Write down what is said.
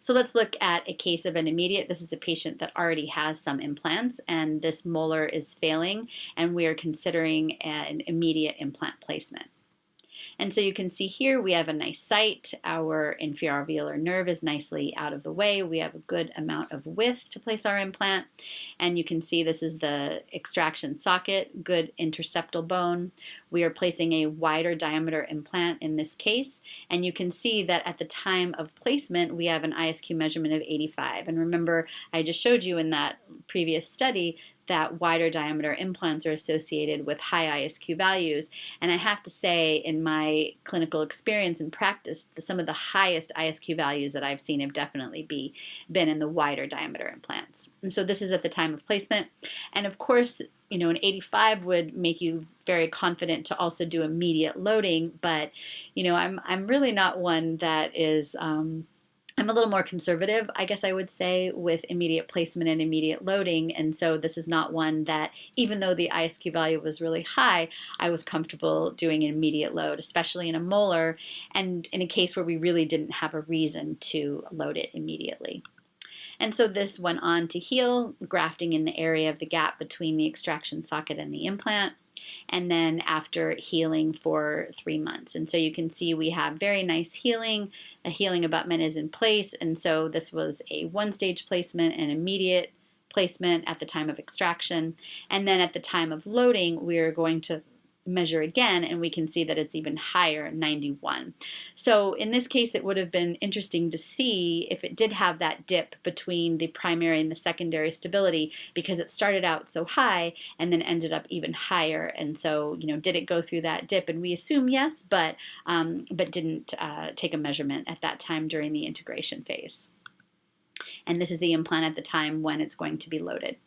So let's look at a case of an immediate. This is a patient that already has some implants, and this molar is failing, and we are considering an immediate implant placement. And so you can see here we have a nice site. Our inferior alveolar nerve is nicely out of the way. We have a good amount of width to place our implant. And you can see this is the extraction socket, good interceptal bone. We are placing a wider diameter implant in this case. And you can see that at the time of placement, we have an ISQ measurement of 85. And remember, I just showed you in that previous study that wider diameter implants are associated with high ISQ values. And I have to say, in my clinical experience and practice, some of the highest ISQ values that I've seen have definitely been in the wider diameter implants. And so this is at the time of placement. And of course, you know, an 85 would make you very confident to also do immediate loading, but you know, I'm really not one that is I'm a little more conservative, I guess I would say, with immediate placement and immediate loading, and so this is not one that, even though the ISQ value was really high, I was comfortable doing an immediate load, especially in a molar and in a case where we really didn't have a reason to load it immediately. And so this went on to heal, grafting in the area of the gap between the extraction socket and the implant, and then after healing for 3 months. And so you can see we have very nice healing. A healing abutment is in place, and so this was a one-stage placement, an immediate placement at the time of extraction. And then at the time of loading, we are going to measure again, and we can see that it's even higher, 91. So in this case, it would have been interesting to see if it did have that dip between the primary and the secondary stability, because it started out so high and then ended up even higher. And so, you know, did it go through that dip? And we assume yes, but didn't take a measurement at that time during the integration phase. And this is the implant at the time when it's going to be loaded.